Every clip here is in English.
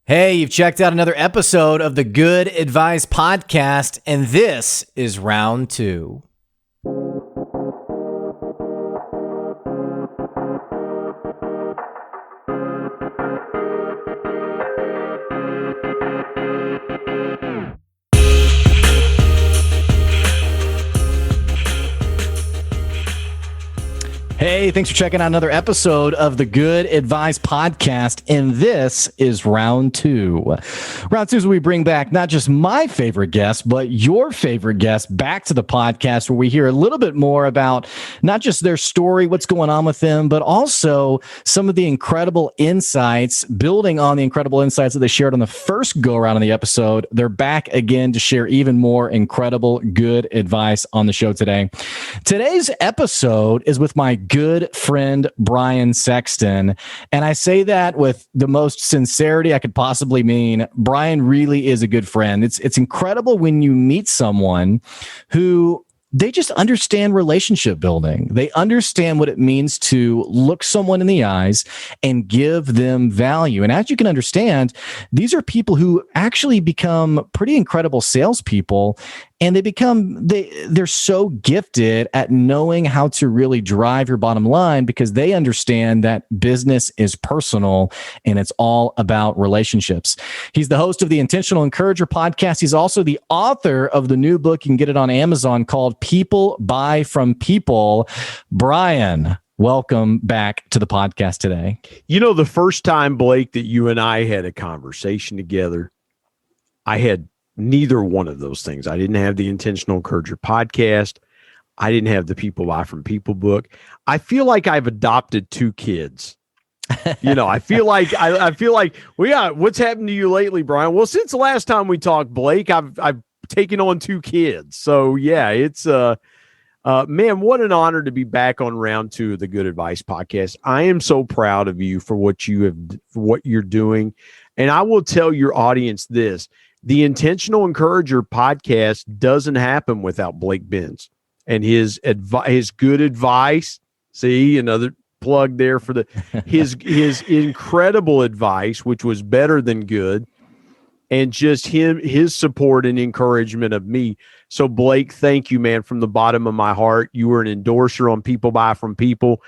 Hey, you've checked out another episode of the Good Advice Podcast, and this is round two. Hey, thanks for checking out another episode of the Good Advice Podcast, and this is round two. Round two is where we bring back not just my favorite guest, but your favorite guest back to the podcast, where we hear a little bit more about not just their story, what's going on with them, but also some of the incredible insights, building on the incredible insights that they shared on the first go-around of the episode. They're back again to share even more incredible good advice on the show today. Today's episode is with my good friend, Brian Sexton. And I say that with the most sincerity I could possibly mean. Brian really is a good friend. It's incredible when you meet someone who they just understand relationship building. They understand what it means to look someone in the eyes and give them value. And as you can understand, these are people who actually become pretty incredible salespeople. And they're so gifted at knowing how to really drive your bottom line because they understand that business is personal and it's all about relationships. He's the host of the Intentional Encourager podcast. He's also the author of the new book. You can get it on Amazon called People Buy From People. Brian, welcome back to the podcast today. You know, the first time, Blake, that you and I had a conversation together, I had neither one of those things. I didn't have the Intentional Encourager podcast. I didn't have the People Buy From People book. I feel like I've adopted two kids. You know, I feel like what's happened to you lately, Brian? Well, since the last time we talked, Blake, I've taken on two kids. So yeah, it's man, what an honor to be back on round two of the Good Advice Podcast. I am so proud of you for what you're doing. And I will tell your audience this. The Intentional Encourager podcast doesn't happen without Blake Benz and his good advice. See, another plug there for his incredible advice, which was better than good, and just his support and encouragement of me. So Blake, thank you, man, from the bottom of my heart. You were an endorser on People Buy From People.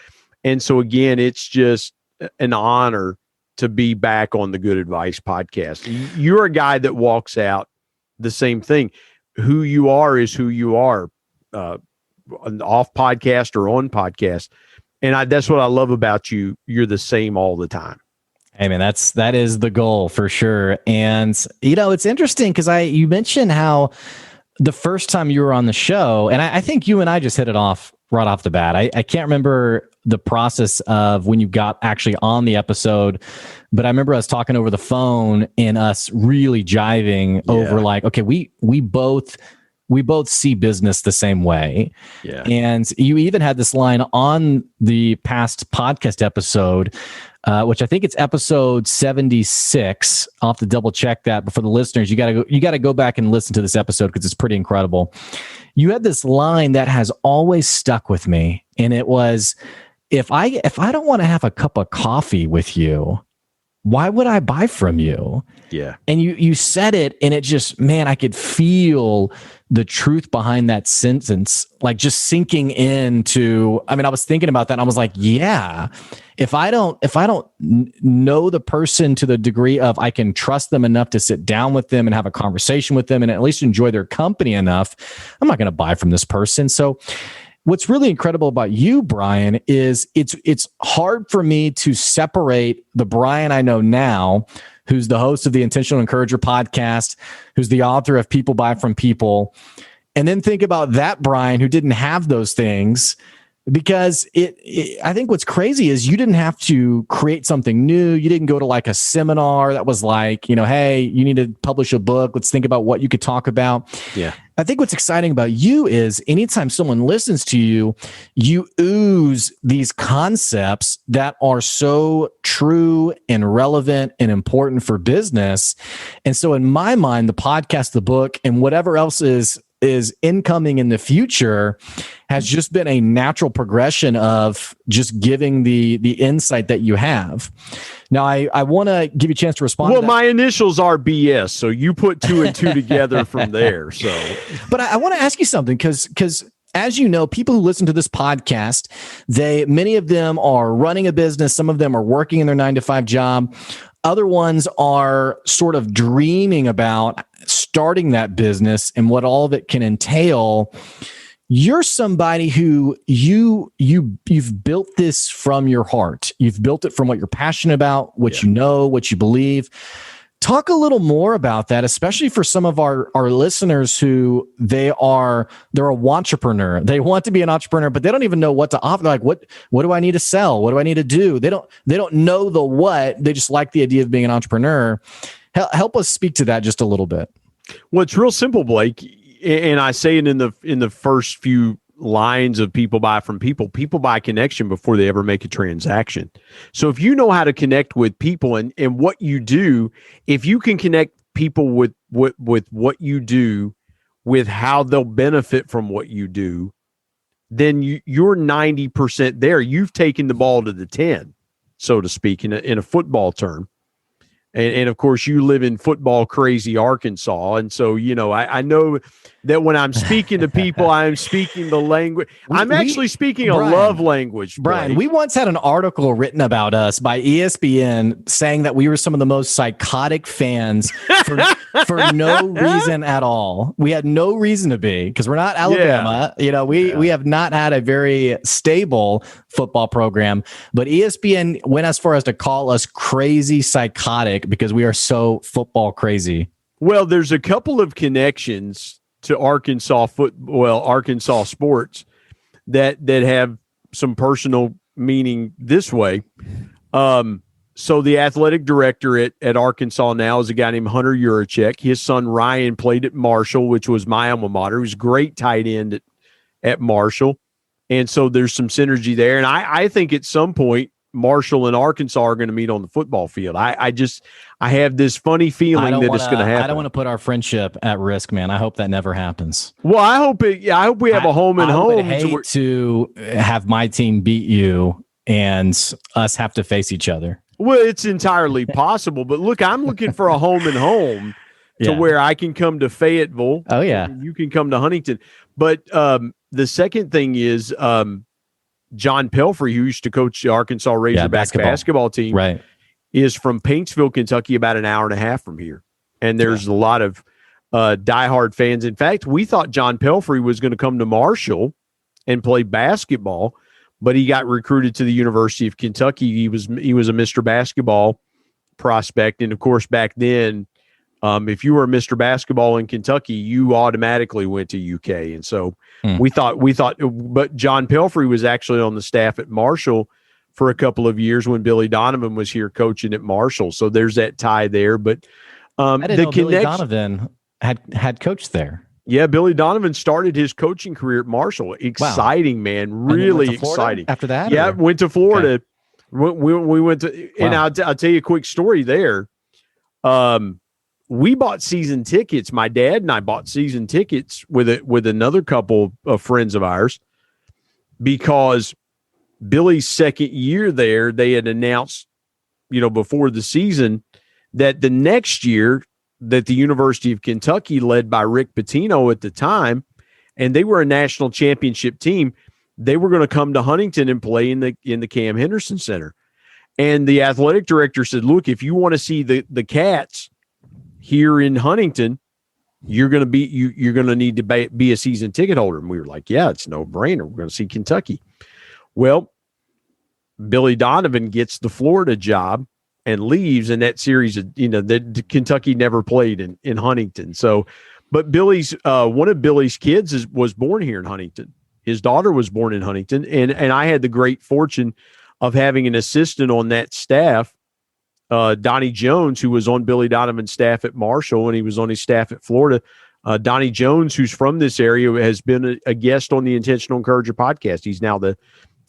And so again, it's just an honor to be back on the Good Advice Podcast. You're a guy that walks out the same thing. Who you are is who you are, off podcast or on podcast. And that's what I love about you. You're the same all the time. Hey man, that is the goal for sure. And you know, it's interesting because you mentioned how the first time you were on the show, and I think you and I just hit it off right off the bat. I can't remember the process of when you got actually on the episode, but I remember us talking over the phone and us really jiving over like, okay, we both see business the same way. Yeah. And you even had this line on the past podcast episode, which I think it's episode 76. I'll have to double check that. But for the listeners, you gotta go back and listen to this episode because it's pretty incredible. You had this line that has always stuck with me, and it was, if I don't want to have a cup of coffee with you, why would I buy from you? Yeah. And you said it, and it just, man, I could feel the truth behind that sentence, like just sinking into, I mean, I was thinking about that and I was like, yeah, if I don't know the person to the degree of I can trust them enough to sit down with them and have a conversation with them and at least enjoy their company enough, I'm not going to buy from this person. So what's really incredible about you, Brian, is it's hard for me to separate the Brian I know now, who's the host of the Intentional Encourager podcast, who's the author of People Buy From People, and then think about that Brian who didn't have those things. Because I think what's crazy is you didn't have to create something new. You didn't go to like a seminar that was like, you know, hey, you need to publish a book. Let's think about what you could talk about. Yeah. I think what's exciting about you is anytime someone listens to you, you ooze these concepts that are so true and relevant and important for business. And so in my mind, the podcast, the book, and whatever else is is incoming in the future has just been a natural progression of just giving the insight that you have. Now, I want to give you a chance to respond. Well, my initials are BS, so you put 2 and 2 together from there. So, but I want to ask you something because as you know, people who listen to this podcast, many of them are running a business. Some of them are working in their 9-to-5 job. Other ones are sort of dreaming about starting that business and what all of it can entail. You're somebody who you've built this from your heart. You've built it from what you're passionate about, what you know, what you believe. Talk a little more about that, especially for some of our listeners who they're a wantrepreneur. They want to be an entrepreneur, but they don't even know what to offer. They're like, what do I need to sell? What do I need to do? They don't know the what. They just like the idea of being an entrepreneur. Help us speak to that just a little bit. Well, it's real simple, Blake. And I say it in the first few lines of people buy connection before they ever make a transaction. So if you know how to connect with people and what you do, if you can connect people with what you do, with how they'll benefit from what you do, then you're 90% there. You've taken the ball to the 10, so to speak, in a football term. And of course, you live in football crazy Arkansas. And so, I know that when I'm speaking to people, I'm speaking the language. I'm actually speaking a love language. Brian, we once had an article written about us by ESPN saying that we were some of the most psychotic fans for no reason at all. We had no reason to be because we're not Alabama. Yeah. We have not had a very stable football program, but ESPN went as far as to call us crazy psychotic because we are so football crazy. Well, there's a couple of connections to Arkansas Arkansas sports that have some personal meaning this way. So the athletic director at Arkansas now is a guy named Hunter Yurachek. His son Ryan played at Marshall, which was my alma mater. He was a great tight end at Marshall. And so there's some synergy there. And I think at some point, Marshall and Arkansas are going to meet on the football field. I have this funny feeling that it's going to happen. I don't want to put our friendship at risk, man. I hope that never happens. Well, I hope we have a home and home. I would hate to have my team beat you and us have to face each other. Well, it's entirely possible. But look, I'm looking for a home and home to where I can come to Fayetteville. Oh, yeah. You can come to Huntington. But the second thing is John Pelfrey, who used to coach the Arkansas Razorback basketball team, right, is from Paintsville, Kentucky, about an hour and a half from here. And there's a lot of diehard fans. In fact, we thought John Pelfrey was going to come to Marshall and play basketball, but he got recruited to the University of Kentucky. He was a Mr. Basketball prospect. And, of course, back then, if you were Mr. Basketball in Kentucky, you automatically went to UK. And so we thought, but John Pelfrey was actually on the staff at Marshall for a couple of years when Billy Donovan was here coaching at Marshall. So there's that tie there. But I didn't know Billy Donovan had coached there. Yeah, Billy Donovan started his coaching career at Marshall. Exciting, man. Really exciting. After that? Yeah, went to Florida. Okay. We went to, and I'll tell you a quick story there. We bought season tickets. My dad and I bought season tickets with another couple of friends of ours because Billy's second year there, they had announced, before the season that the next year that the University of Kentucky, led by Rick Pitino at the time, and they were a national championship team, they were going to come to Huntington and play in the Cam Henderson Center. And the athletic director said, look, if you want to see the Cats here in Huntington, you're going to need to be a season ticket holder. And we were like, yeah, it's no brainer. We're going to see Kentucky. Well, Billy Donovan gets the Florida job and leaves, and that series, that Kentucky never played in Huntington. So, but Billy's one of Billy's kids was born here in Huntington. His daughter was born in Huntington, and I had the great fortune of having an assistant on that staff, Donnie Jones, who was on Billy Donovan's staff at Marshall, and he was on his staff at Florida. Donnie Jones, who's from this area, has been a guest on the Intentional Encourager podcast. He's now the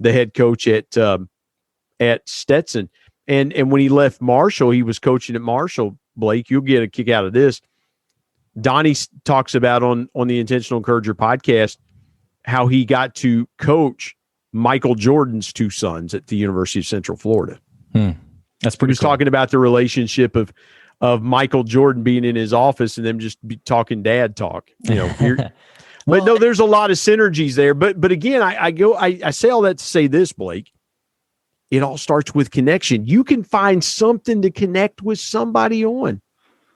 head coach at Stetson. And when he left Marshall, he was coaching at Marshall. Blake, you'll get a kick out of this. Donnie talks about on the Intentional Encourager podcast how he got to coach Michael Jordan's two sons at the University of Central Florida. That's pretty. He was talking about the relationship of Michael Jordan being in his office and them just talking dad talk. But no, there's a lot of synergies there. But again, I say all that to say this, Blake. It all starts with connection. You can find something to connect with somebody on.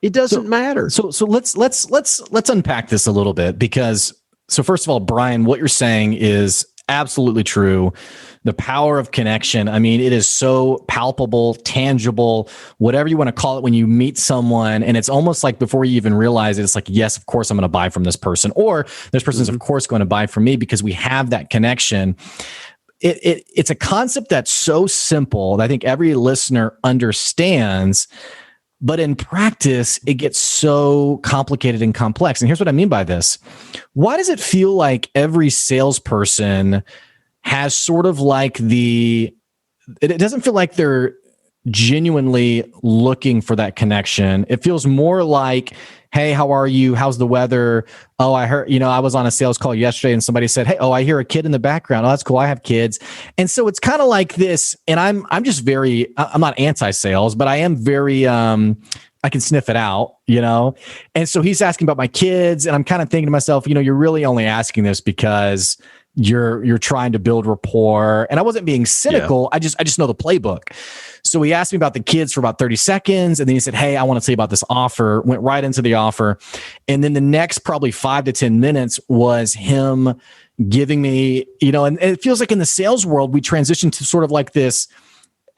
It doesn't matter. So let's unpack this a little bit, because first of all, Brian, what you're saying is absolutely true. The power of connection. I mean, it is so palpable, tangible, whatever you want to call it, when you meet someone, and it's almost like before you even realize it, it's like, yes, of course I'm going to buy from this person, or this person's of course going to buy from me, because we have that connection. It's a concept that's so simple that I think every listener understands, but in practice, it gets so complicated and complex. And here's what I mean by this. Why does it feel like every salesperson has sort of like it doesn't feel like they're genuinely looking for that connection? It feels more like, hey, how are you? How's the weather? Oh, I heard, I was on a sales call yesterday and somebody said, hey, I hear a kid in the background. Oh, that's cool. I have kids. And so it's kind of like this, and I'm not anti-sales, but I am very, I can sniff it out, And so he's asking about my kids, and I'm kind of thinking to myself, you're really only asking this because you're trying to build rapport. And I wasn't being cynical. Yeah. I just know the playbook. So he asked me about the kids for about 30 seconds. And then he said, hey, I want to tell you about this offer. Went right into the offer. And then the next probably 5 to 10 minutes was him giving me, and it feels like in the sales world, we transitioned to sort of like this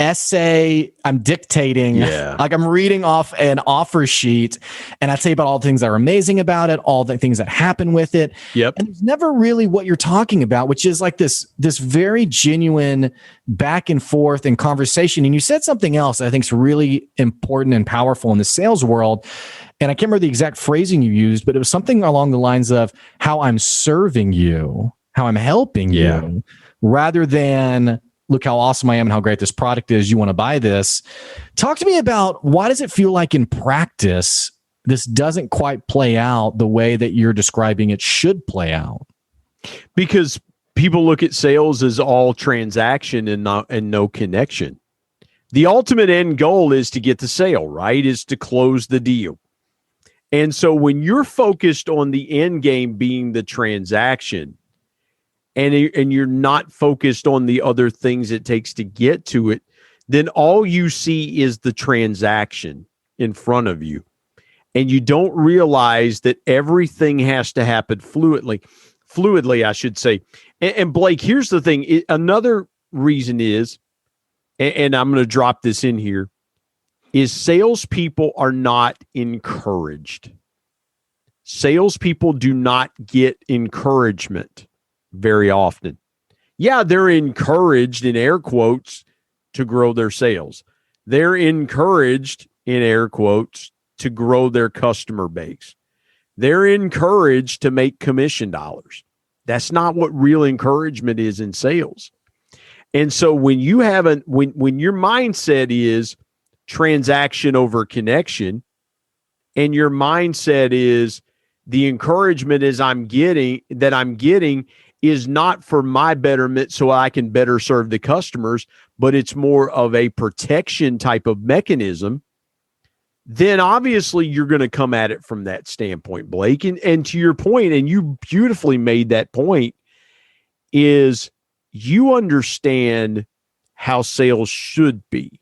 essay. I'm dictating, like I'm reading off an offer sheet, and I tell you about all the things that are amazing about it, all the things that happen with it. Yep. And it's never really what you're talking about, which is like this very genuine back and forth and conversation. And you said something else that I think is really important and powerful in the sales world. And I can't remember the exact phrasing you used, but it was something along the lines of how I'm serving you, how I'm helping you, rather than look how awesome I am and how great this product is. You want to buy this. Talk to me about, why does it feel like in practice, this doesn't quite play out the way that you're describing it should play out? Because people look at sales as all transaction and no connection. The ultimate end goal is to get the sale, right? Is to close the deal. And so when you're focused on the end game being the transaction, and you're not focused on the other things it takes to get to it, then all you see is the transaction in front of you. And you don't realize that everything has to happen fluidly, I should say. And Blake, here's the thing. Another reason is, and I'm going to drop this in here, is salespeople are not encouraged. Salespeople do not get encouragement very often. Yeah, they're encouraged, in air quotes, to grow their sales. They're encouraged, in air quotes, to grow their customer base. They're encouraged to make commission dollars. That's not what real encouragement is in sales. And so when you when your mindset is transaction over connection, and your mindset is the encouragement I'm getting is not for my betterment so I can better serve the customers, but it's more of a protection type of mechanism, then obviously you're going to come at it from that standpoint, Blake. And to your point, and you beautifully made that point, is you understand how sales should be,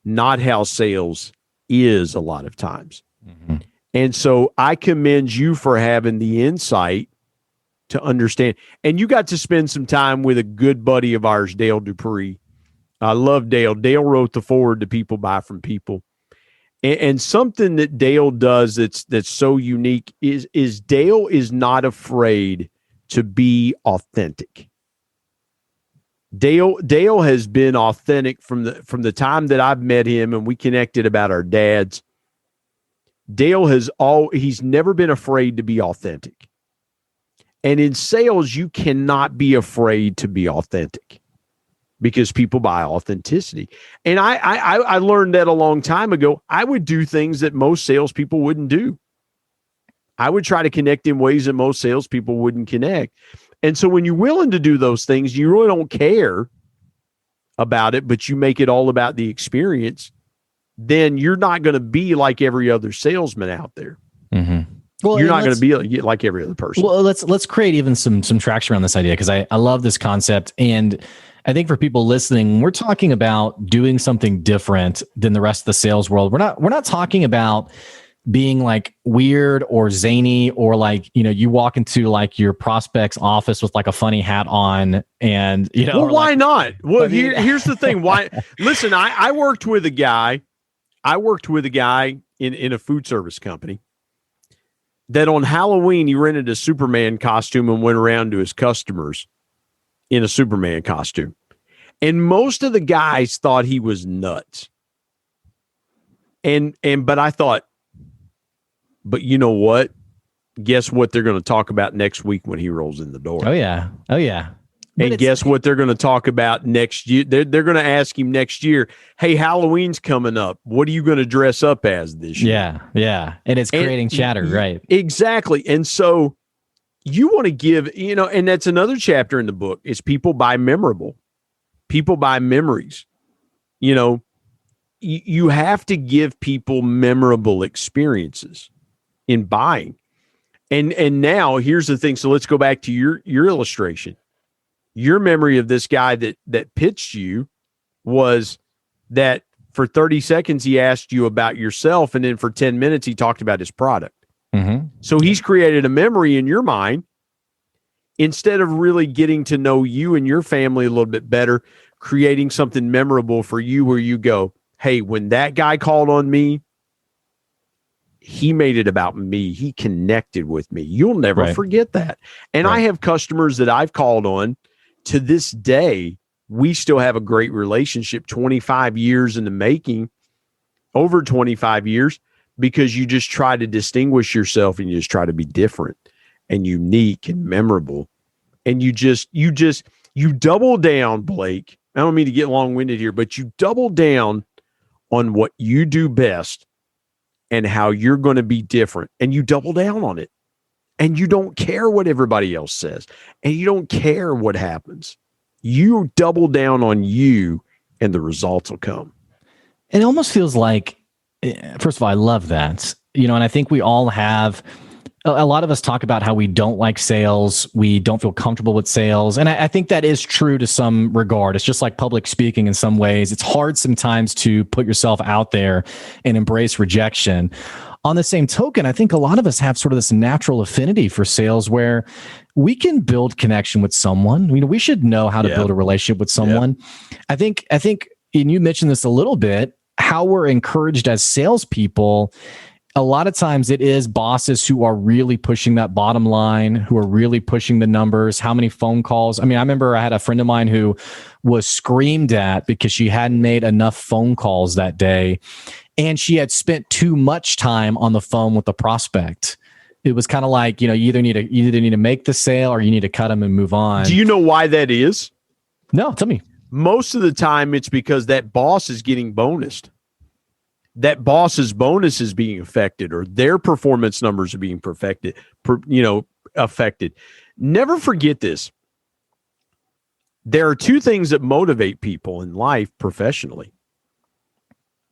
not how sales is a lot of times. Mm-hmm. And so I commend you for having the insight to understand. And you got to spend some time with a good buddy of ours, Dale Dupree. I love Dale. Dale wrote the foreword to People Buy From People. And something that Dale does that's so unique is Dale is not afraid to be authentic. Dale has been authentic from the time that I've met him and we connected about our dads. Dale he's never been afraid to be authentic. And in sales, you cannot be afraid to be authentic because people buy authenticity. And I learned that a long time ago. I would do things that most salespeople wouldn't do. I would try to connect in ways that most salespeople wouldn't connect. And so when you're willing to do those things, you really don't care about it, but you make it all about the experience, then you're not going to be like every other salesman out there. Mm-hmm. Well, you're not going to be like every other person. Well, let's create even some traction around this idea, because I love this concept. And I think for people listening, we're talking about doing something different than the rest of the sales world. We're not talking about being like weird or zany, or like, you walk into like your prospect's office with like a funny hat on, and well, why not? Well, here's the thing. Why? Listen, I worked with a guy. In a food service company that on Halloween he rented a Superman costume and went around to his customers in a Superman costume. And most of the guys thought he was nuts. But I thought, but you know what? Guess what they're going to talk about next week when he rolls in the door? Oh yeah. And guess what they're going to talk about next year? They're going to ask him next year, hey, Halloween's coming up. What are you going to dress up as this year? Yeah. And it's creating chatter, right? Exactly. And so you want to give, and that's another chapter in the book, is people buy memorable. People buy memories. You have to give people memorable experiences in buying. And now here's the thing. So let's go back to your illustration. Your memory of this guy that pitched you was that for 30 seconds, he asked you about yourself. And then for 10 minutes, he talked about his product. Mm-hmm. So he's created a memory in your mind instead of really getting to know you and your family a little bit better, creating something memorable for you where you go, hey, when that guy called on me, he made it about me. He connected with me. You'll never forget that. And I have customers that I've called on to this day. We still have a great relationship, 25 years in the making, over 25 years, because you just try to distinguish yourself and you just try to be different and unique and memorable. And you double down, Blake. I don't mean to get long-winded here, but you double down on what you do best and how you're going to be different. And you double down on it. And you don't care what everybody else says. And you don't care what happens. You double down on you and the results will come. It almost feels like, first of all, I love that. And I think we all have, a lot of us talk about how we don't like sales. We don't feel comfortable with sales. And I think that is true to some regard. It's just like public speaking in some ways. It's hard sometimes to put yourself out there and embrace rejection. On the same token, I think a lot of us have sort of this natural affinity for sales where we can build connection with someone. We should know how to build a relationship with someone. I think, and you mentioned this a little bit, how we're encouraged as salespeople. A lot of times it is bosses who are really pushing that bottom line, who are really pushing the numbers, how many phone calls. I mean, I remember I had a friend of mine who was screamed at because she hadn't made enough phone calls that day. And she had spent too much time on the phone with the prospect. It was kind of like, you either need to make the sale or you need to cut them and move on. Do you know why that is? No, tell me. Most of the time it's because that boss is getting bonused. That boss's bonus is being affected, or their performance numbers are being affected. Never forget this. There are two things that motivate people in life professionally: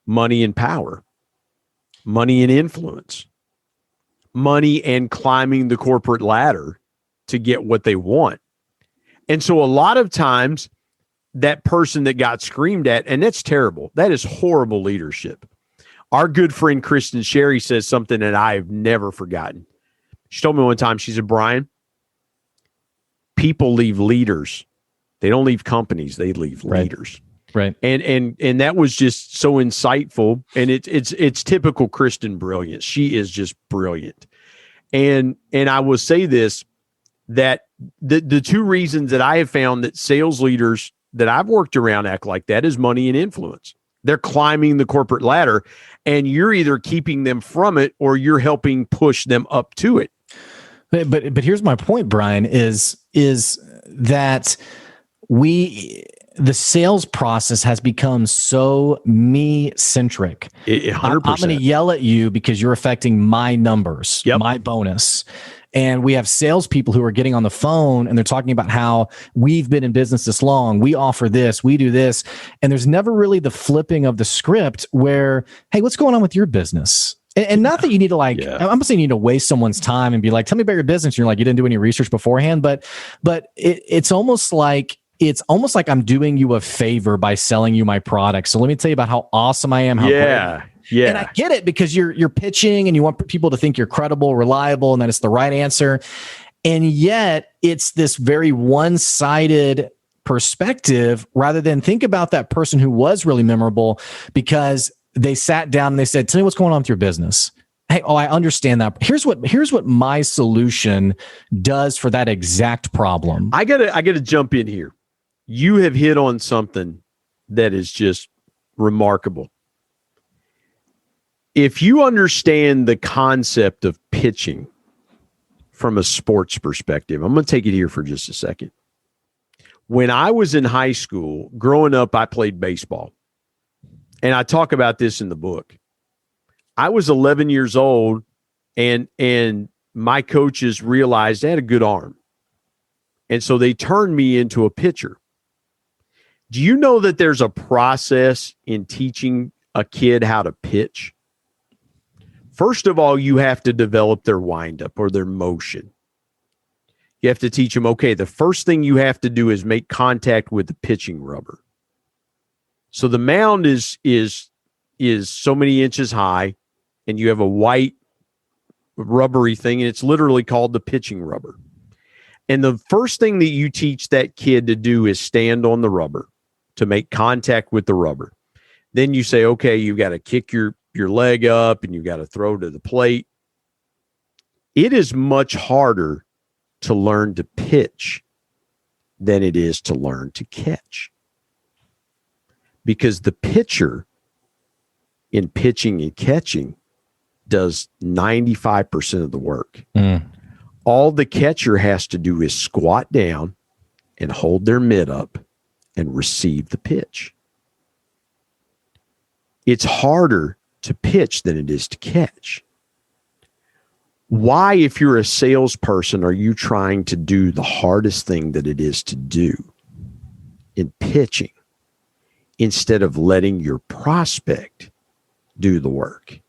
money and power, money and influence, money and climbing the corporate ladder to get what they want. And so a lot of times that person that got screamed at, and that's terrible. That is horrible leadership. Our good friend Kristen Sherry says something that I've never forgotten. She told me one time, she said, Brian, people leave leaders. They don't leave companies, they leave leaders. Right. And that was just so insightful. And it's typical Kristen brilliance. She is just brilliant. And I will say this, that the two reasons that I have found that sales leaders that I've worked around act like that is money and influence. They're climbing the corporate ladder, and you're either keeping them from it or you're helping push them up to it. But here's my point, Brian, is that the sales process has become so me centric. 100%. I'm going to yell at you because you're affecting my numbers, my bonus. And we have salespeople who are getting on the phone and they're talking about how we've been in business this long. We offer this, we do this. And there's never really the flipping of the script where, hey, what's going on with your business? And not that you need to I'm not saying you need to waste someone's time and be like, tell me about your business. And you're like, you didn't do any research beforehand, but it's almost like I'm doing you a favor by selling you my product. So let me tell you about how awesome I am. How great. Yeah. And I get it because you're pitching and you want people to think you're credible, reliable, and that it's the right answer. And yet it's this very one-sided perspective rather than think about that person who was really memorable because they sat down and they said, tell me what's going on with your business. Hey, I understand that. Here's what my solution does for that exact problem. I gotta jump in here. You have hit on something that is just remarkable. If you understand the concept of pitching from a sports perspective, I'm going to take it here for just a second. When I was in high school, growing up, I played baseball. And I talk about this in the book. I was 11 years old and my coaches realized I had a good arm. And so they turned me into a pitcher. Do you know that there's a process in teaching a kid how to pitch? First of all, you have to develop their windup or their motion. You have to teach them, okay, the first thing you have to do is make contact with the pitching rubber. So the mound is so many inches high, and you have a white rubbery thing, and it's literally called the pitching rubber. And the first thing that you teach that kid to do is stand on the rubber to make contact with the rubber. Then you say, okay, you've got to kick your leg up and you got to throw to the plate. It is much harder to learn to pitch than it is to learn to catch. Because the pitcher in pitching and catching does 95% of the work. All the catcher has to do is squat down and hold their mitt up and receive the pitch. It's harder to pitch than it is to catch. Why, if you're a salesperson, are you trying to do the hardest thing that it is to do in pitching instead of letting your prospect do the work?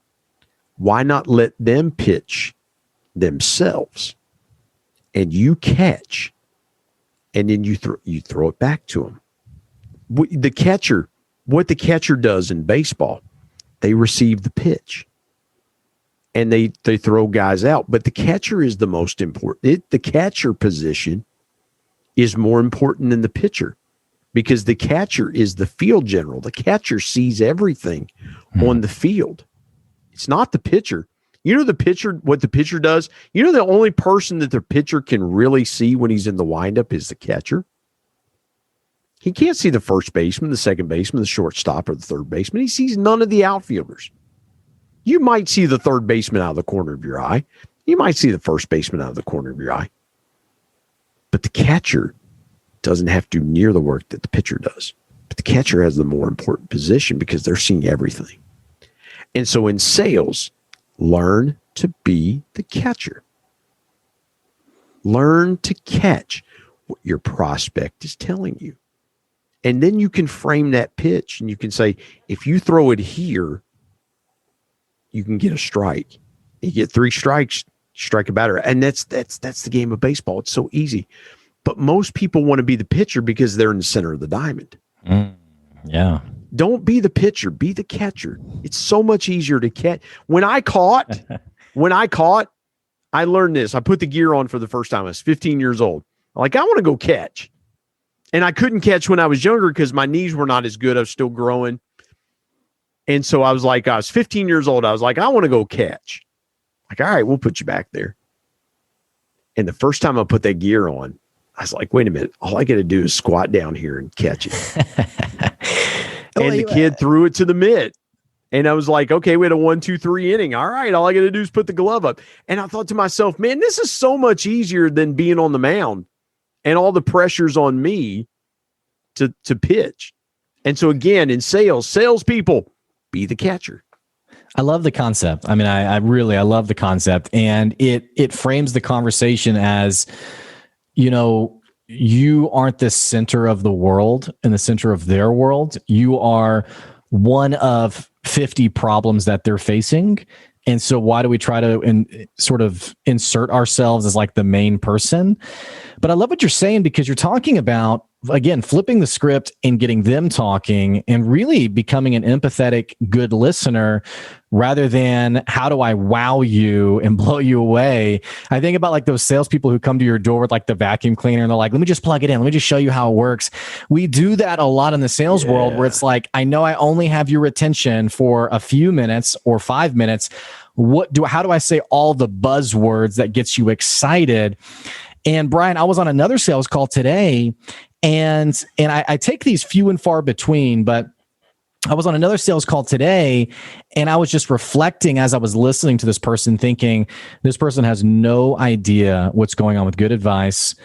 Why not let them pitch themselves and you catch and then you throw it back to them? What the catcher does in baseball, they receive the pitch and they throw guys out. But the catcher is the most important. The catcher position is more important than the pitcher because the catcher is the field general. The catcher sees everything on the field. It's not the pitcher. You know what the pitcher does? You know the only person that the pitcher can really see when he's in the windup is the catcher. He can't see the first baseman, the second baseman, the shortstop, or the third baseman. He sees none of the outfielders. You might see the third baseman out of the corner of your eye. You might see the first baseman out of the corner of your eye. But the catcher doesn't have to do near the work that the pitcher does. But the catcher has the more important position because they're seeing everything. And so in sales, learn to be the catcher. Learn to catch what your prospect is telling you. And then you can frame that pitch and you can say, if you throw it here, you can get a strike. You get 3 strikes, strike a batter. And that's the game of baseball. It's so easy. But most people want to be the pitcher because they're in the center of the diamond. Yeah. Don't be the pitcher, be the catcher. It's so much easier to catch. When I caught, I learned this. I put the gear on for the first time. I was 15 years old. I'm like, I want to go catch. And I couldn't catch when I was younger because my knees were not as good. I was still growing. And so I was 15 years old. I was like, I want to go catch. Like, all right, we'll put you back there. And the first time I put that gear on, I was like, wait a minute. All I got to do is squat down here and catch it. And the kid threw it to the mitt. And I was like, okay, we had a 1-2-3 inning. All right, all I got to do is put the glove up. And I thought to myself, man, this is so much easier than being on the mound. And all the pressure's on me to pitch. And so again, in salespeople, be the catcher. I love the concept. I mean, I love the concept, and it frames the conversation as, you aren't the center of the world and the center of their world. You are one of 50 problems that they're facing. And so why do we try to sort of insert ourselves as like the main person? But I love what you're saying, because you're talking about, again, flipping the script and getting them talking and really becoming an empathetic, good listener rather than how do I wow you and blow you away. I think about like those salespeople who come to your door with like the vacuum cleaner and they're like, let me just plug it in. Let me just show you how it works. We do that a lot in the sales world where it's like, I know I only have your attention for a few minutes or 5 minutes. How do I say all the buzzwords that gets you excited? And Brian, I was on another sales call today, and I take these few and far between, but I was on another sales call today, and I was just reflecting as I was listening to this person, thinking this person has no idea what's going on with good advice,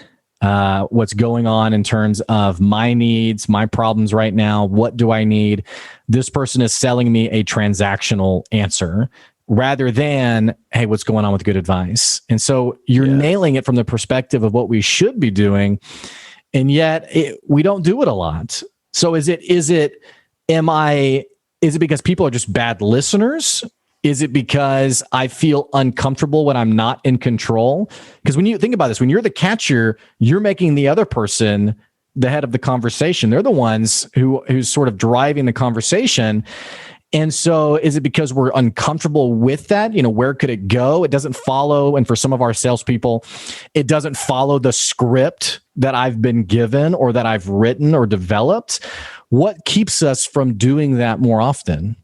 what's going on in terms of my needs, my problems right now. What do I need? This person is selling me a transactional answer rather than, hey, what's going on with good advice? And so you're nailing it from the perspective of what we should be doing. And yet we don't do it a lot. So is it because people are just bad listeners? Is it because I feel uncomfortable when I'm not in control? Because when you think about this, when you're the catcher, you're making the other person the head of the conversation. They're the ones who's sort of driving the conversation. And so is it because we're uncomfortable with that? Where could it go? It doesn't follow. And for some of our salespeople, it doesn't follow the script that I've been given or that I've written or developed. What keeps us from doing that more often?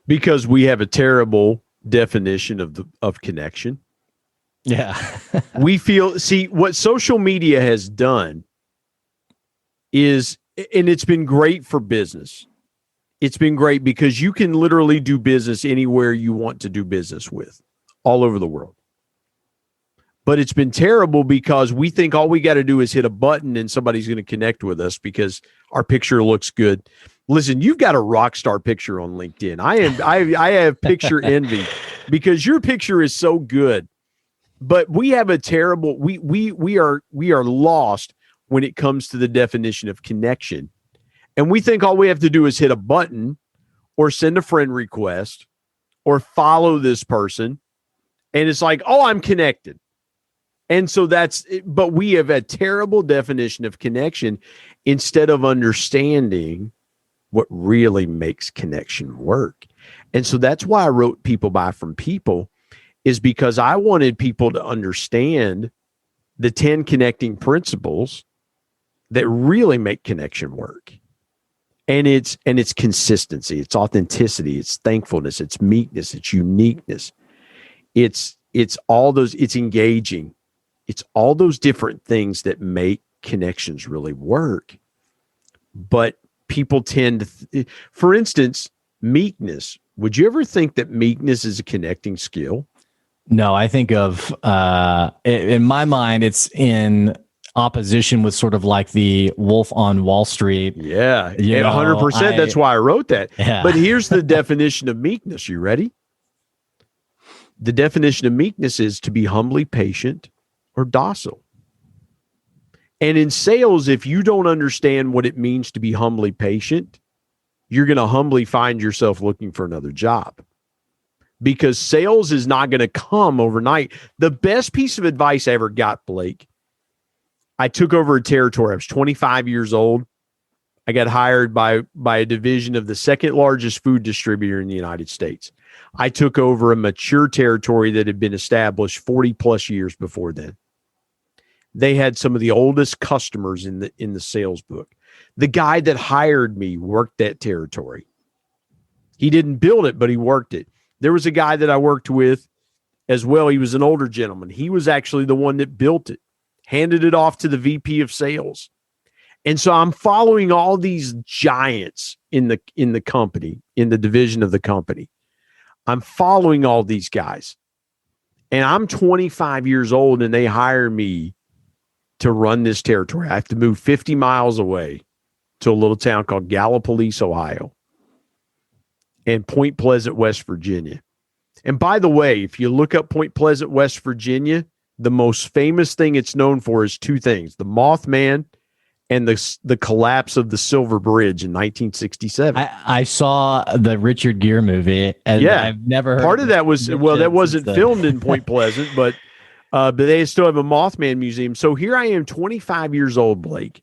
Because we have a terrible definition of connection. Yeah. We feel, what social media has done is, and it's been great for business. It's been great because you can literally do business anywhere you want to do business with, all over the world. But it's been terrible because we think all we got to do is hit a button and somebody's going to connect with us because our picture looks good. Listen, you've got a rock star picture on LinkedIn. I have picture envy because your picture is so good. But we have a terrible, we are lost when it comes to the definition of connection. And we think all we have to do is hit a button or send a friend request or follow this person. And it's like, oh, I'm connected. And so but we have a terrible definition of connection instead of understanding what really makes connection work. And so that's why I wrote People Buy From People, is because I wanted people to understand the 10 connecting principles that really make connection work. And it's consistency, it's authenticity, it's thankfulness, it's meekness, it's uniqueness. It's all those, it's engaging. It's all those different things that make connections really work. But people tend to, for instance, meekness. Would you ever think that meekness is a connecting skill? No, I think of, in my mind, it's in opposition with sort of like the Wolf on Wall Street. Yeah, 100%. That's why I wrote that. Yeah. But here's the definition of meekness. You ready? The definition of meekness is to be humbly patient or docile. And in sales, if you don't understand what it means to be humbly patient, you're going to humbly find yourself looking for another job. Because sales is not going to come overnight. The best piece of advice I ever got, Blake, I took over a territory. I was 25 years old. I got hired by a division of the second largest food distributor in the United States. I took over a mature territory that had been established 40 plus years before then. They had some of the oldest customers in the sales book. The guy that hired me worked that territory. He didn't build it, but he worked it. There was a guy that I worked with as well. He was an older gentleman. He was actually the one that built it, handed it off to the VP of sales. And so I'm following all these giants in the company, in the division of the company. I'm following all these guys. And I'm 25 years old and they hire me to run this territory. I have to move 50 miles away to a little town called Gallipolis, Ohio, and Point Pleasant, West Virginia. And by the way, if you look up Point Pleasant, West Virginia, the most famous thing it's known for is two things: the Mothman and the collapse of the Silver Bridge in 1967. I saw the Richard Gere movie, and I've never heard part of that was, well, that wasn't filmed in Point Pleasant, but they still have a Mothman museum. So here I am, 25 years old, Blake,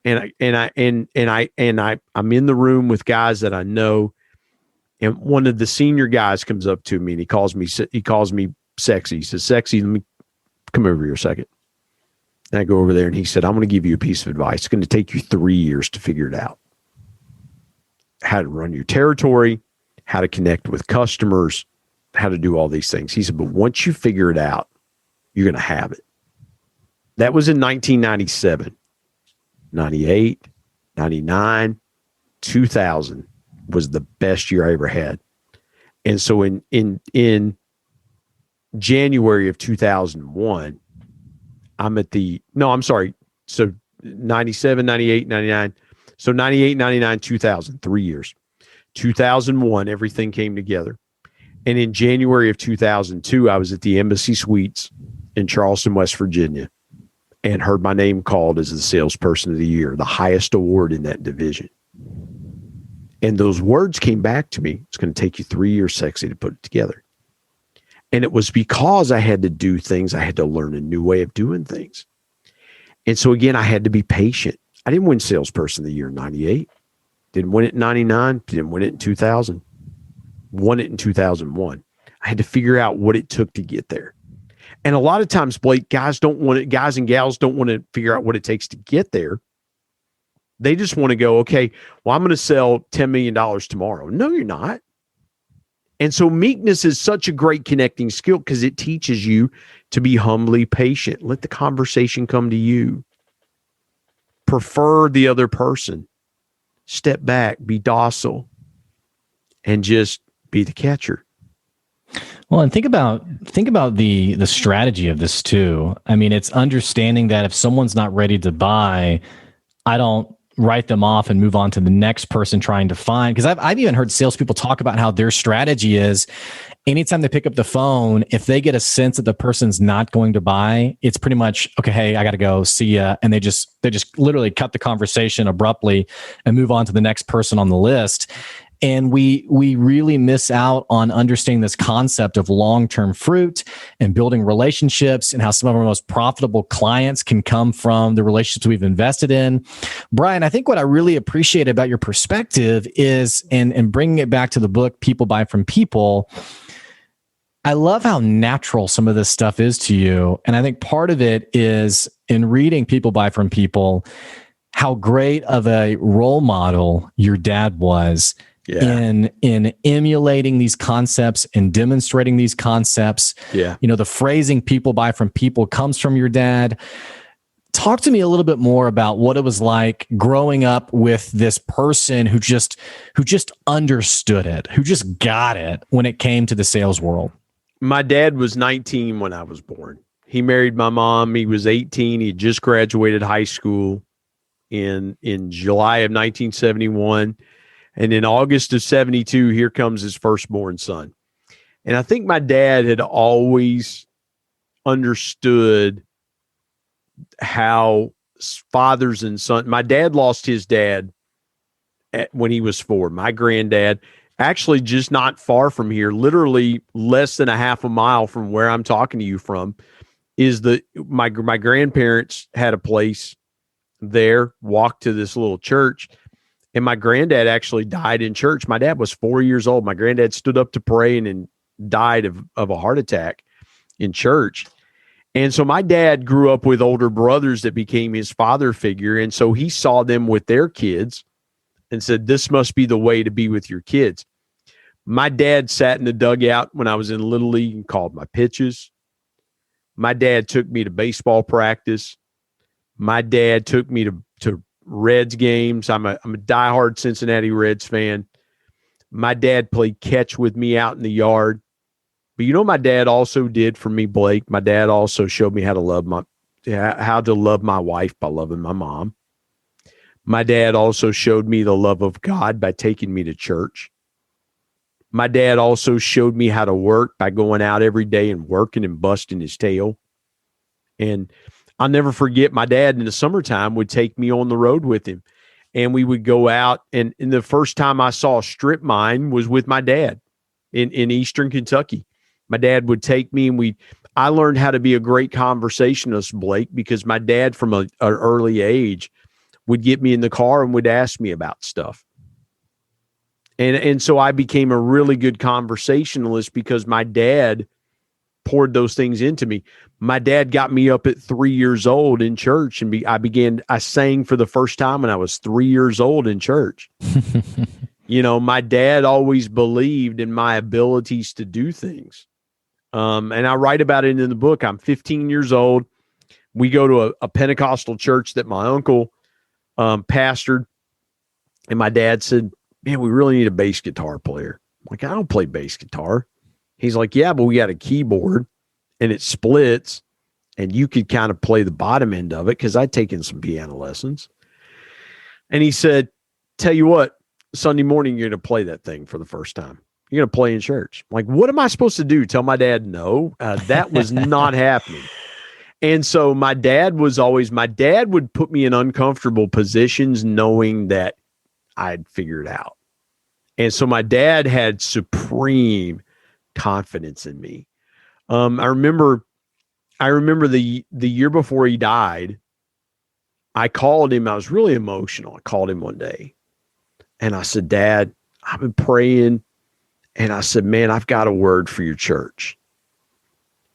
and I'm in the room with guys that I know, and one of the senior guys comes up to me and he calls me sexy. He says, "Sexy, let me come over here a second." And I go over there and he said, "I'm going to give you a piece of advice. It's going to take you 3 years to figure it out. How to run your territory, how to connect with customers, how to do all these things." He said, "But once you figure it out, you're going to have it." That was in 1997, 98, 99, 2000 was the best year I ever had. And so in January of 2001, So 97, 98, 99. So 98, 99, 2000, 3 years. 2001, everything came together. And in January of 2002, I was at the Embassy Suites in Charleston, West Virginia, and heard my name called as the salesperson of the year, the highest award in that division. And those words came back to me. It's going to take you 3 years, Sexy, to put it together. And it was because I had to do things. I had to learn a new way of doing things. And so again, I had to be patient. I didn't win salesperson of the year in 98. Didn't win it in 99. Didn't win it in 2000. Won it in 2001. I had to figure out what it took to get there. And a lot of times, Blake, guys and gals don't want to figure out what it takes to get there. They just want to go, okay, well, I'm going to sell $10 million tomorrow. No, you're not. And so meekness is such a great connecting skill because it teaches you to be humbly patient. Let the conversation come to you. Prefer the other person. Step back, be docile, and just be the catcher. Well, and think about the strategy of this too. I mean, it's understanding that if someone's not ready to buy, I don't write them off and move on to the next person trying to find. Because I've even heard salespeople talk about how their strategy is anytime they pick up the phone, if they get a sense that the person's not going to buy, it's pretty much, okay, hey, I got to go, see ya. And they just literally cut the conversation abruptly and move on to the next person on the list. And we really miss out on understanding this concept of long-term fruit and building relationships and how some of our most profitable clients can come from the relationships we've invested in. Brian, I think what I really appreciate about your perspective is, and bringing it back to the book, People Buy From People, I love how natural some of this stuff is to you. And I think part of it is in reading People Buy From People, how great of a role model your dad was. Yeah. In emulating these concepts and demonstrating these concepts. Yeah. You know, the phrasing "people buy from people" comes from your dad. Talk to me a little bit more about what it was like growing up with this person who just understood it, who just got it when it came to the sales world. My dad was 19 when I was born. He married my mom. He was 18. He had just graduated high school in July of 1971. And in August of 72, here comes his firstborn son. And I think my dad had always understood how fathers and sons. My dad lost his dad when he was 4. My granddad, actually just not far from here, literally less than a half a mile from where I'm talking to you from, is my grandparents had a place there, walked to this little church. And my granddad actually died in church. My dad was 4 years old. My granddad stood up to pray and died of a heart attack in church. And so my dad grew up with older brothers that became his father figure. And so he saw them with their kids and said, this must be the way to be with your kids. My dad sat in the dugout when I was in Little League and called my pitches. My dad took me to baseball practice. My dad took me to Reds games. I'm a diehard Cincinnati Reds fan. My dad played catch with me out in the yard. But you know what my dad also did for me, Blake? My dad also showed me how to love my wife by loving my mom. My dad also showed me the love of God by taking me to church. My dad also showed me how to work by going out every day and working and busting his tail. And I'll never forget, my dad in the summertime would take me on the road with him. And we would go out. And the first time I saw a strip mine was with my dad in Eastern Kentucky. My dad would take me, and I learned how to be a great conversationalist, Blake, because my dad from an early age would get me in the car and would ask me about stuff. And so I became a really good conversationalist because my dad poured those things into me. My dad got me up at 3 years old in church, and I sang for the first time when I was 3 years old in church. My dad always believed in my abilities to do things. And I write about it in the book. I'm 15 years old. We go to a Pentecostal church that my uncle pastored, and my dad said, "Man, we really need a bass guitar player." I'm like, "I don't play bass guitar." He's like, "Yeah, but we got a keyboard and it splits, and you could kind of play the bottom end of it," because I'd taken some piano lessons. And he said, "Tell you what, Sunday morning, you're going to play that thing for the first time. You're going to play in church." I'm like, "What am I supposed to do? Tell my dad no?" That was not happening. And so my dad would put me in uncomfortable positions knowing that I'd figure it out. And so my dad had supreme confidence in me. I remember the year before he died, I called him. I was really emotional. I called him one day and I said, "Dad, I've been praying." And I said, "Man, I've got a word for your church."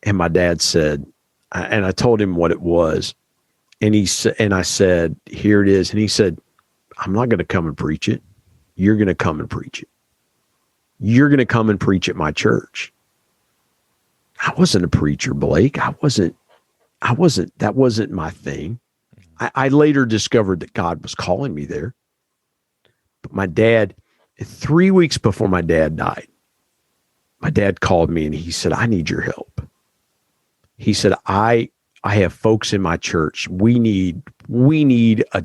And my dad said, and I told him what it was. And I said, "Here it is." And he said, "I'm not going to come and preach it. You're going to come and preach it. You're going to come and preach at my church." I wasn't a preacher, Blake. That wasn't my thing. I later discovered that God was calling me there. But my dad, 3 weeks before my dad died, my dad called me and he said, "I need your help." He said, I have folks in my church. We need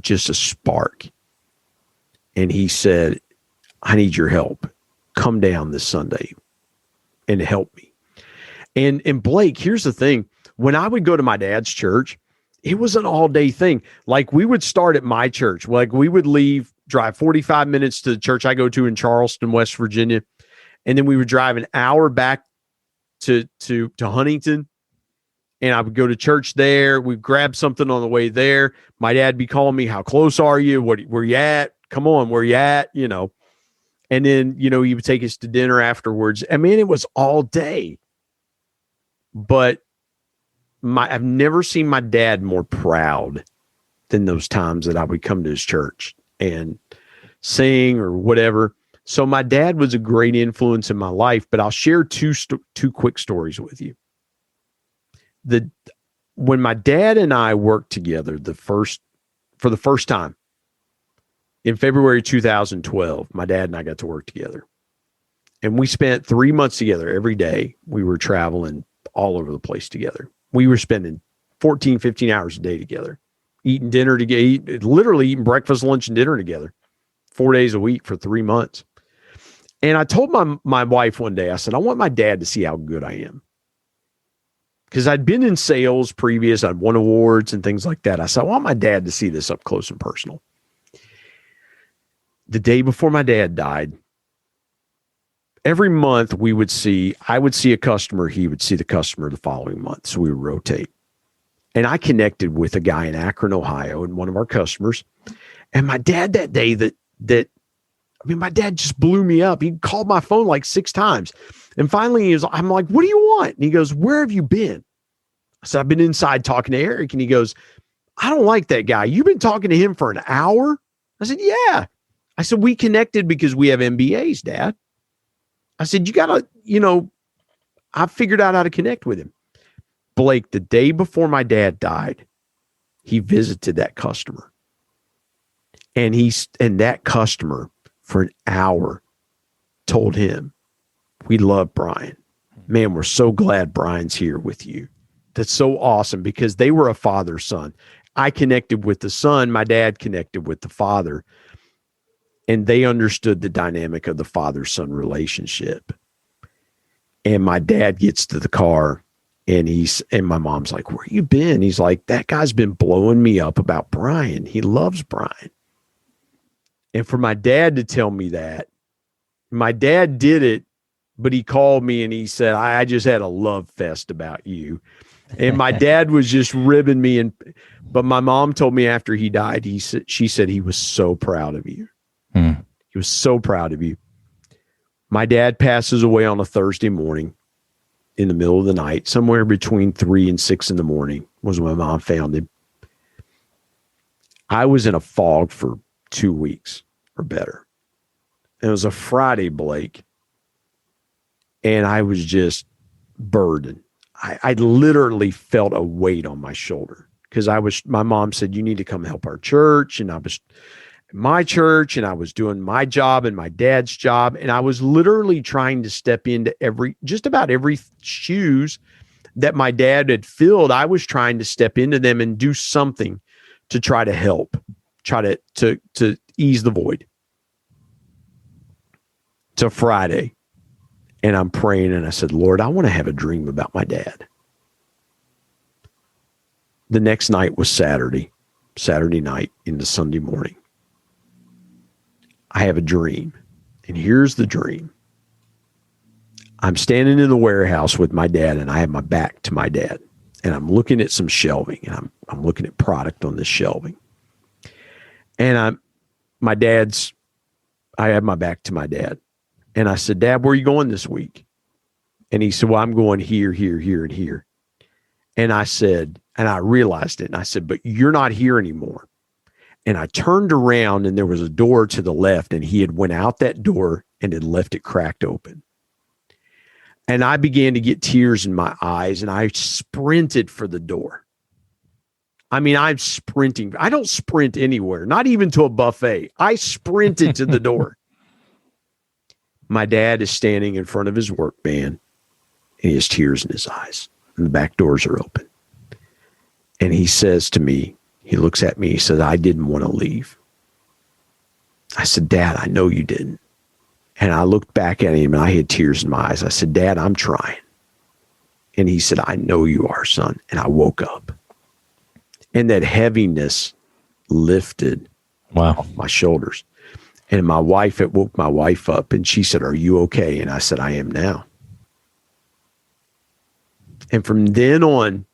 just a spark. And he said, "I need your help. Come down this Sunday and help me." And Blake, here's the thing. When I would go to my dad's church, it was an all-day thing. Like, we would start at my church. Like, we would drive 45 minutes to the church I go to in Charleston, West Virginia. And then we would drive an hour back to Huntington. And I would go to church there. We'd grab something on the way there. My dad would be calling me, "How close are you? Where you at? Come on, where you at?" And then, he would take us to dinner afterwards. I mean, it was all day. But I've never seen my dad more proud than those times that I would come to his church and sing or whatever. So my dad was a great influence in my life, but I'll share two quick stories with you. When my dad and I worked together for the first time in February 2012, my dad and I got to work together. And we spent 3 months together every day. We were traveling all over the place together. We were spending 14, 15 hours a day together, eating dinner together, literally eating breakfast, lunch, and dinner together 4 days a week for 3 months. And I told my wife one day, I said, "I want my dad to see how good I am." Because I'd been in sales previous. I'd won awards and things like that. I said, "I want my dad to see this up close and personal." The day before my dad died, every month I would see a customer. He would see the customer the following month. So we would rotate. And I connected with a guy in Akron, Ohio, and one of our customers. And my dad that day my dad just blew me up. He called my phone like 6 times. And finally, I'm like, "What do you want?" And he goes, "Where have you been?" I said, "I've been inside talking to Eric." And he goes, "I don't like that guy. You've been talking to him for an hour?" I said, "Yeah." I said, "We connected because we have MBAs, Dad." I said, I figured out how to connect with him. Blake, the day before my dad died, he visited that customer. And that customer for an hour told him, "We love Brian. Man, we're so glad Brian's here with you." That's so awesome, because they were a father-son. I connected with the son, my dad connected with the father, and they understood the dynamic of the father-son relationship. And my dad gets to the car and my mom's like, where you been? He's like, that guy's been blowing me up about Brian. He loves Brian. And for my dad to tell me that, my dad did it, but he called me and he said, I just had a love fest about you. And my dad was just ribbing me. But my mom told me after he died, she said he was so proud of you. He was so proud of you. My dad passes away on a Thursday morning in the middle of the night, somewhere between 3 and 6 in the morning was when my mom found him. I was in a fog for 2 weeks or better. It was a Friday, Blake, and I was just burdened. I literally felt a weight on my shoulder because my mom said, you need to come help our church. And I was in my church and I was doing my job and my dad's job. And I was literally trying to step into just about every shoes that my dad had filled. I was trying to step into them and do something to try to help, try to ease the void. It's Friday. And I'm praying and I said, Lord, I want to have a dream about my dad. The next night was Saturday night into Sunday morning. I have a dream. And here's the dream. I'm standing in the warehouse with my dad and I have my back to my dad. And I'm looking at some shelving and I'm looking at product on this shelving. And I have my back to my dad. And I said, Dad, where are you going this week? And he said, well, I'm going here, here, here, and here. And I said, and I realized it. And I said, but you're not here anymore. And I turned around and there was a door to the left and he had went out that door and had left it cracked open. And I began to get tears in my eyes and I sprinted for the door. I mean, I'm sprinting. I don't sprint anywhere, not even to a buffet. I sprinted to the door. My dad is standing in front of his work van and he has tears in his eyes and the back doors are open. And he says to me, he looks at me, he says, I didn't want to leave. I said, Dad, I know you didn't. And I looked back at him and I had tears in my eyes. I said, Dad, I'm trying. And he said, I know you are, son. And I woke up and that heaviness lifted off my shoulders. And it woke my wife up and she said, are you okay? And I said, I am now. And from then on,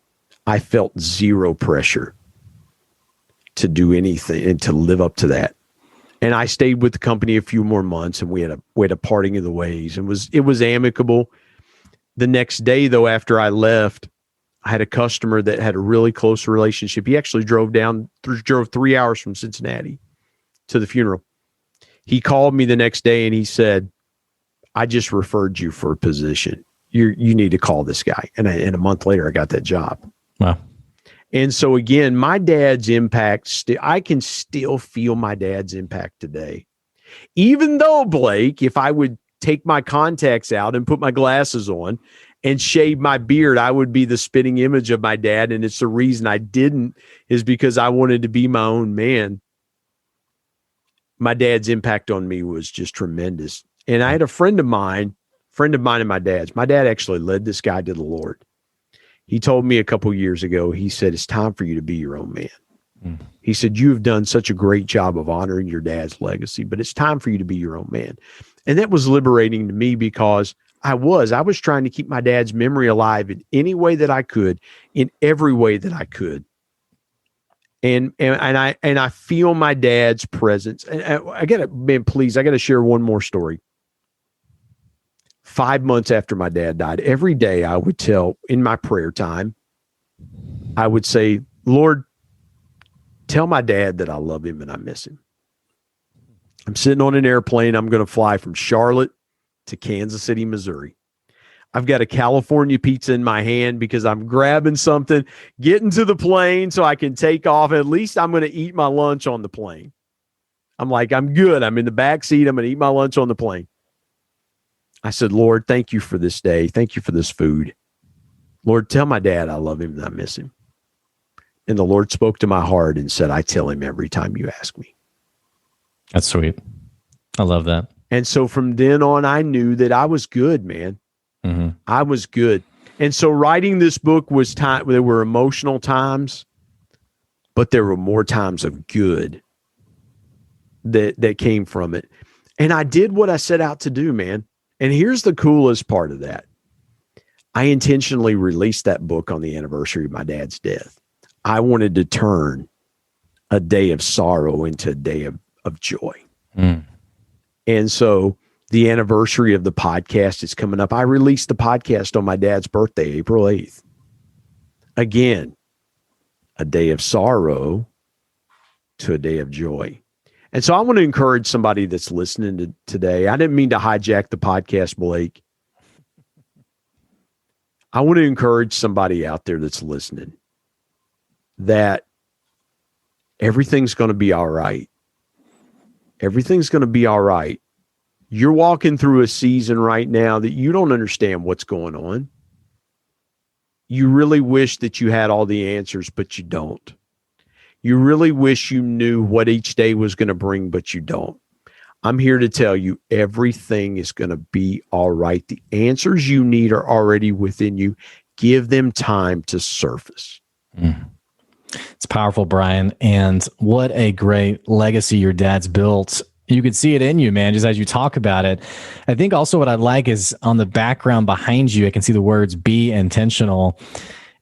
I felt zero pressure to do anything and to live up to that. And I stayed with the company a few more months and we had a parting of the ways and it was amicable. The next day though, after I left, I had a customer that had a really close relationship. He actually drove 3 hours from Cincinnati to the funeral. He called me the next day and he said, I just referred you for a position. You need to call this guy. And a month later, I got that job. Wow. And so again, my dad's impact, I can still feel my dad's impact today. Even though, Blake, if I would take my contacts out and put my glasses on and shave my beard, I would be the spitting image of my dad. And it's the reason I didn't is because I wanted to be my own man. My dad's impact on me was just tremendous. And I had a friend of mine and my dad's. My dad actually led this guy to the Lord. He told me a couple of years ago, he said, it's time for you to be your own man. He said, you have done such a great job of honoring your dad's legacy, but it's time for you to be your own man. And that was liberating to me because I was trying to keep my dad's memory alive in any way that I could, in every way that I could. And I feel my dad's presence. And I gotta share one more story. 5 months after my dad died, every day I would tell in my prayer time, I would say, Lord, tell my dad that I love him and I miss him. I'm sitting on an airplane. I'm going to fly from Charlotte to Kansas City, Missouri. I've got a California pizza in my hand because I'm grabbing something, getting to the plane so I can take off. At least I'm going to eat my lunch on the plane. I'm like, I'm good. I'm in the back seat. I'm going to eat my lunch on the plane. I said, Lord, thank you for this day. Thank you for this food. Lord, tell my dad I love him and I miss him. And the Lord spoke to my heart and said, I tell him every time you ask me. That's sweet. I love that. And so from then on, I knew that I was good, man. Mm-hmm. I was good. And so writing this book was time. There were emotional times, but there were more times of good that came from it. And I did what I set out to do, man. And here's the coolest part of that. I intentionally released that book on the anniversary of my dad's death. I wanted to turn a day of sorrow into a day of joy. Mm. And so the anniversary of the podcast is coming up. I released the podcast on my dad's birthday, April 8th. Again, a day of sorrow to a day of joy. And so I want to encourage somebody that's listening to today. I didn't mean to hijack the podcast, Blake. I want to encourage somebody out there that's listening that everything's going to be all right. Everything's going to be all right. You're walking through a season right now that you don't understand what's going on. You really wish that you had all the answers, but you don't. You really wish you knew what each day was going to bring, but you don't. I'm here to tell you everything is going to be all right. The answers you need are already within you. Give them time to surface. Mm. It's powerful, Brian. And what a great legacy your dad's built. You could see it in you, man, just as you talk about it. I think also what I like is on the background behind you, I can see the words be intentional.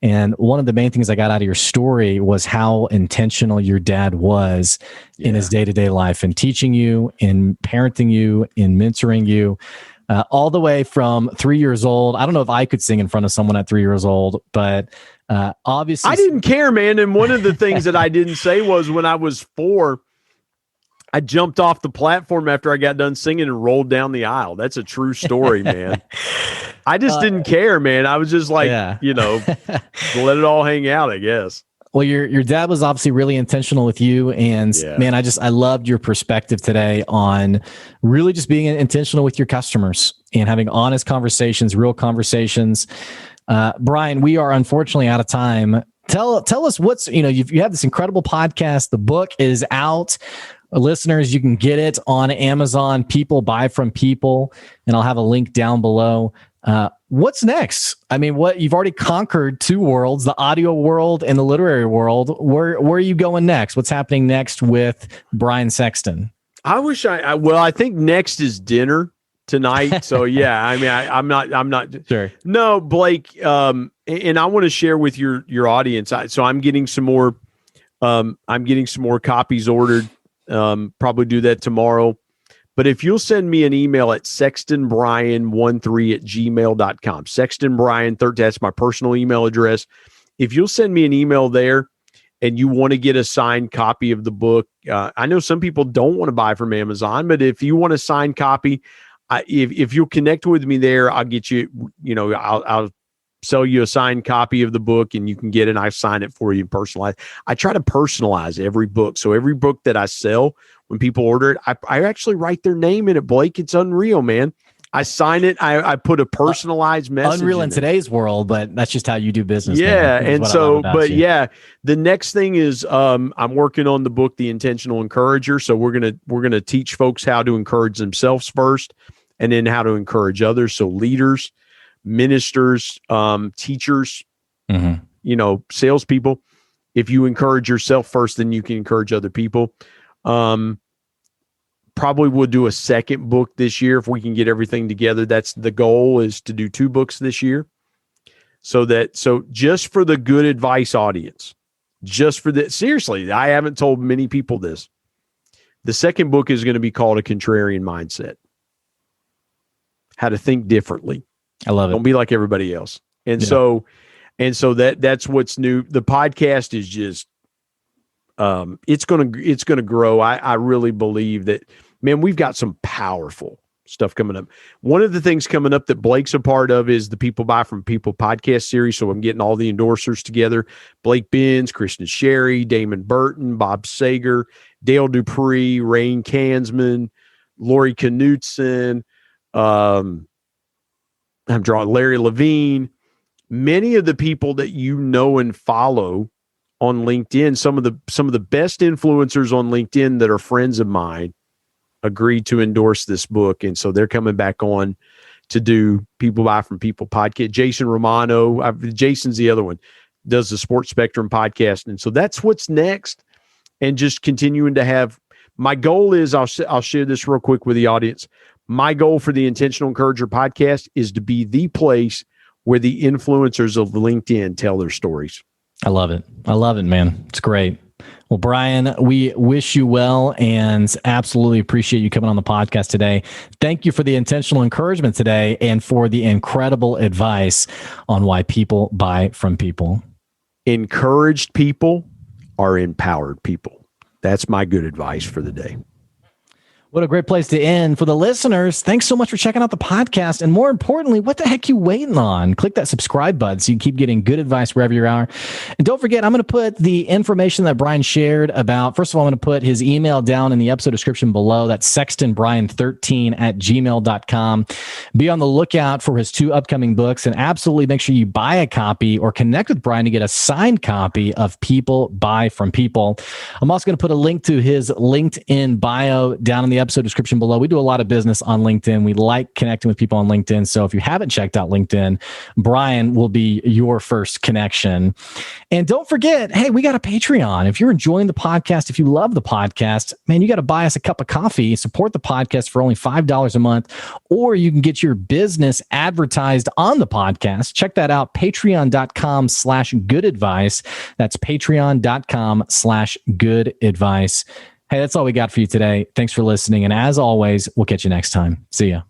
And one of the main things I got out of your story was how intentional your dad was in his day-to-day life and teaching you, in parenting you, in mentoring you, all the way from 3 years old. I don't know if I could sing in front of someone at 3 years old, but obviously I didn't care, man. And one of the things that I didn't say was when I was 4, I jumped off the platform after I got done singing and rolled down the aisle. That's a true story, man. I just didn't care, man. I was just like, let it all hang out, I guess. Well, your dad was obviously really intentional with you. And man, I loved your perspective today on really just being intentional with your customers and having honest conversations, real conversations. Brian, we are unfortunately out of time. Tell us what's, you have this incredible podcast. The book is out. Listeners, you can get it on Amazon. People buy from people, and I'll have a link down below. What's next? I mean, you've already conquered 2 worlds, the audio world and the literary world. Where are you going next? What's happening next with Brian Sexton? I wish I think next is dinner tonight. So yeah, I mean, I'm not sure. No, Blake. And I want to share with your audience. So I'm getting some more copies ordered. Probably do that tomorrow. But if you'll send me an email at sextonbrian13@gmail.com, sextonbrian13, that's my personal email address. If you'll send me an email there and you want to get a signed copy of the book, I know some people don't want to buy from Amazon, but if you want a signed copy, if you'll connect with me there, I'll get you, I'll sell you a signed copy of the book and you can get it. And I sign it for you and personalize. I try to personalize every book. So every book that I sell, when people order it, I actually write their name in it, Blake. It's unreal, man. I sign it. I put a personalized message. Unreal in today's world, but that's just how you do business. Yeah. And so, the next thing is I'm working on the book, The Intentional Encourager. So we're going to teach folks how to encourage themselves first and then how to encourage others. So leaders, ministers, teachers, salespeople. If you encourage yourself first, then you can encourage other people. Probably we'll do a second book this year if we can get everything together. That's the goal, is to do 2 books this year. So just for the good advice audience, seriously, I haven't told many people this. The second book is going to be called A Contrarian Mindset. How to think differently. I love it. Don't be like everybody else. And so that's what's new. The podcast is just, it's going to grow. I really believe that, man, we've got some powerful stuff coming up. One of the things coming up that Blake's a part of is the People Buy From People podcast series. So I'm getting all the endorsers together. Blake Benz, Kristen Sherry, Damon Burton, Bob Sager, Dale Dupree, Rain Kansman, Lori Knutson, I'm drawing Larry Levine. Many of the people that you know and follow on LinkedIn, some of the best influencers on LinkedIn that are friends of mine agreed to endorse this book. And so they're coming back on to do People Buy From People podcast. Jason Romano, Jason's the other one, does the Sports Spectrum podcast. And so that's what's next. And just continuing to have, my goal is, I'll share this real quick with the audience. My goal for the Intentional Encourager podcast is to be the place where the influencers of LinkedIn tell their stories. I love it. I love it, man. It's great. Well, Brian, we wish you well and absolutely appreciate you coming on the podcast today. Thank you for the intentional encouragement today and for the incredible advice on why people buy from people. Encouraged people are empowered people. That's my good advice for the day. What a great place to end. For the listeners, thanks so much for checking out the podcast. And more importantly, what the heck you waiting on? Click that subscribe button so you keep getting good advice wherever you are. And don't forget, I'm going to put the information that Brian shared about, first of all, I'm going to put his email down in the episode description below. That's sextonbrian13@gmail.com. Be on the lookout for his 2 upcoming books and absolutely make sure you buy a copy or connect with Brian to get a signed copy of People Buy From People. I'm also going to put a link to his LinkedIn bio down in the episode description below. We do a lot of business on LinkedIn. We like connecting with people on LinkedIn. So if you haven't checked out LinkedIn, Brian will be your first connection. And don't forget, hey, we got a Patreon. If you're enjoying the podcast, if you love the podcast, man, you got to buy us a cup of coffee, support the podcast for only $5 a month, or you can get your business advertised on the podcast. Check that out, patreon.com/good advice. That's patreon.com/good advice. Hey, that's all we got for you today. Thanks for listening. And as always, we'll catch you next time. See ya.